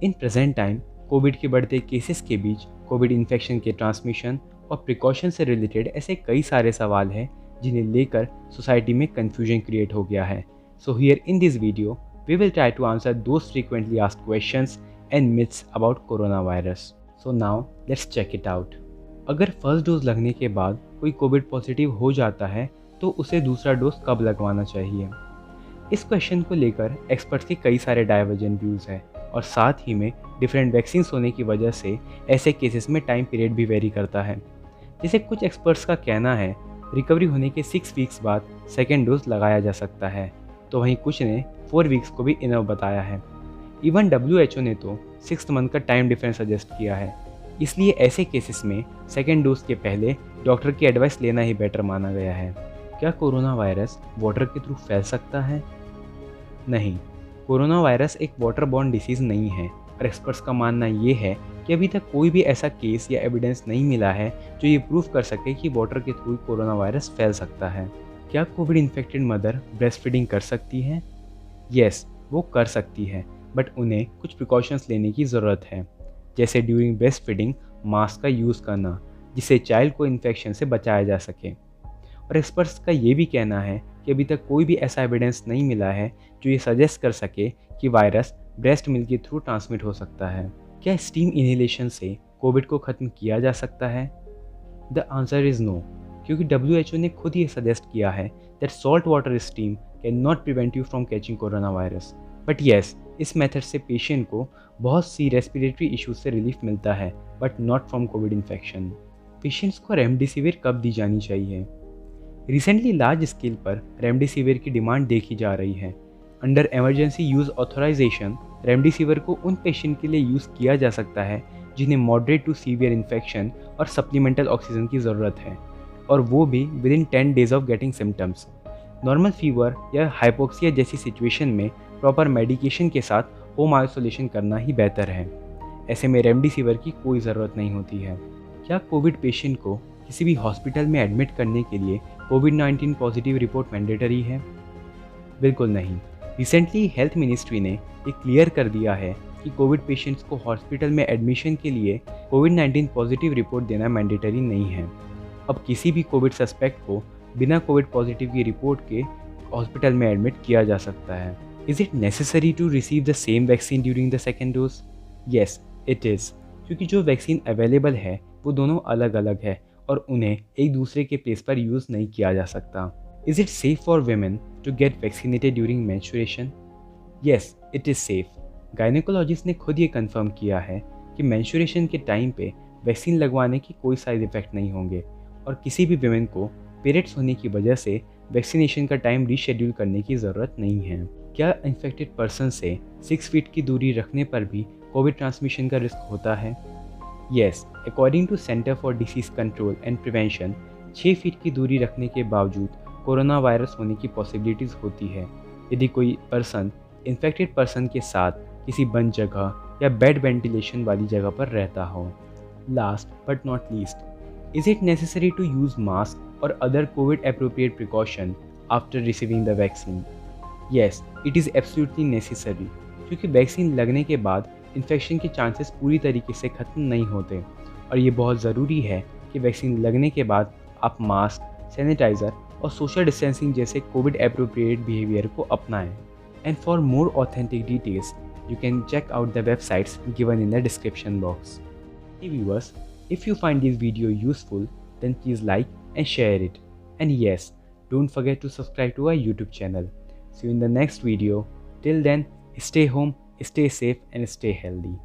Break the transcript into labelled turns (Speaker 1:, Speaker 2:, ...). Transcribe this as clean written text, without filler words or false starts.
Speaker 1: In present time Covid के बढ़ते cases के बीच कोविड इन्फेक्शन के ट्रांसमिशन और प्रिकॉशन से रिलेटेड ऐसे कई सारे सवाल हैं जिन्हें लेकर सोसाइटी में कंफ्यूजन क्रिएट हो गया है। So here in this video we will try to answer those frequently asked questions and myths about corona virus. So now let's check it out. अगर फर्स्ट डोज लगने के बाद कोई कोविड पॉजिटिव हो जाता है तो उसे दूसरा डोज कब लगवाना चाहिए? इस क्वेश्चन को लेकर एक्सपर्ट्स के कई सारे डाइवर्जेंट व्यूज़ हैं और साथ ही में डिफरेंट वैक्सीन होने की वजह से ऐसे केसेस में टाइम पीरियड भी वेरी करता है। जैसे कुछ एक्सपर्ट्स का कहना है रिकवरी होने के 6 वीक्स बाद सेकेंड डोज लगाया जा सकता है, तो वहीं कुछ ने 4 वीक्स को भी इनफ बताया है। इवन WHO ने तो 6 मंथ का टाइम डिफरेंस सजेस्ट किया है। इसलिए ऐसे केसेस में सेकेंड डोज के पहले डॉक्टर की एडवाइस लेना ही बेटर माना गया है। क्या कोरोना वायरस वाटर के थ्रू फैल सकता है? नहीं, कोरोना वायरस एक वाटर बॉर्न डिसीज़ नहीं है और एक्सपर्ट्स का मानना ये है कि अभी तक कोई भी ऐसा केस या एविडेंस नहीं मिला है जो ये प्रूव कर सके कि वाटर के थ्रू कोरोना वायरस फैल सकता है। क्या Covid infected mother breast feeding कर सकती है? यस, वो कर सकती है, बट उन्हें कुछ प्रिकॉशंस लेने की ज़रूरत है, जैसे ड्यूरिंग ब्रेस्ट फीडिंग मास्क का यूज़ करना, जिससे चाइल्ड को इन्फेक्शन से बचाया जा सके। और एक्सपर्ट्स का ये भी कहना है कि अभी तक कोई भी ऐसा एविडेंस नहीं मिला है जो ये सजेस्ट कर सके कि वायरस ब्रेस्ट मिल्क के थ्रू ट्रांसमिट हो सकता है। क्या स्टीम इनहेलेशन से कोविड को ख़त्म किया जा सकता है? द आंसर इज़ नो, क्योंकि WHO ने खुद ये सजेस्ट किया है that salt water steam can not prevent you from catching corona virus. But yes, इस मेथड से पेशेंट को बहुत सी रेस्पिरेटरी इश्यूज से रिलीफ मिलता है, but not from COVID infection. Patients को रेमडेसिविर कब दी जानी चाहिए? रिसेंटली लार्ज स्केल पर रेमडेसिविर की डिमांड देखी जा रही है। Under emergency use authorisation remdesivir को उन पेशेंट के लिए यूज़ किया जा सकता है जिन्हें मॉडरेट टू सीवियर इन्फेक्शन और सप्लीमेंटल ऑक्सीजन की ज़रूरत है, और वो भी with in 10 days of getting symptoms. Normal fever या हाइपोक्सिया जैसी सिचुएशन में प्रॉपर मेडिकेशन के साथ होम आइसोलेशन करना ही बेहतर है। ऐसे में रेमडेसिविर की कोई ज़रूरत नहीं होती है। क्या कोविड पेशेंट को किसी भी हॉस्पिटल में एडमिट करने के लिए कोविड-19 पॉजिटिव रिपोर्ट मैंडेटरी है? बिल्कुल नहीं। रिसेंटली हेल्थ मिनिस्ट्री ने ये क्लियर कर दिया है कि कोविड पेशेंट्स को हॉस्पिटल में एडमिशन के लिए कोविड-19 पॉजिटिव रिपोर्ट देना मैंडेटरी नहीं है। अब किसी भी कोविड सस्पेक्ट को बिना कोविड पॉजिटिव की रिपोर्ट के हॉस्पिटल में एडमिट किया जा सकता है। Is it necessary to receive the same vaccine during the second dose? Yes, it is, क्योंकि जो वैक्सीन अवेलेबल है वो दोनों अलग अलग है और उन्हें एक दूसरे के प्लेस पर यूज़ नहीं किया जा सकता। Is it safe for women to get vaccinated during menstruation? Yes, it is safe. Gynaecologist ने खुद ये कंफर्म किया है कि मेंस्ट्रुएशन के टाइम पे वैक्सीन लगवाने की कोई साइड इफ़ेक्ट नहीं होंगे और किसी भी वेमेन को पीरियड्स होने की वजह से वैक्सीनेशन का टाइम रीशेड्यूल करने की ज़रूरत नहीं है। क्या इन्फेक्टेड पर्सन से 6 फीट की दूरी रखने पर भी कोविड ट्रांसमिशन का रिस्क होता है? Yes, according to Center for Disease Control and Prevention 6 feet की दूरी रखने के बावजूद कोरोना वायरस होने की पॉसिबिलिटीज़ होती है यदि कोई पर्सन इन्फेक्टेड पर्सन के साथ किसी बंद जगह या बेड वेंटिलेशन वाली जगह पर रहता हो। Last but not least, is it necessary to use mask और other COVID appropriate precaution after receiving the vaccine? Yes, it is absolutely necessary, क्योंकि वैक्सीन लगने के बाद इन्फेक्शन के चांसेस पूरी तरीके से ख़त्म नहीं होते और ये बहुत ज़रूरी है कि वैक्सीन लगने के बाद आप मास्क, सैनिटाइज़र और सोशल डिस्टेंसिंग जैसे कोविड एप्रोप्रिएट बिहेवियर को अपनाएं। And for more authentic details you can check out the websites given in the description box. Hey viewers, if you find this video useful, then please like and share it. And yes, don't forget to subscribe to our YouTube channel. See you in the next video. Till then, stay home, stay safe and stay healthy.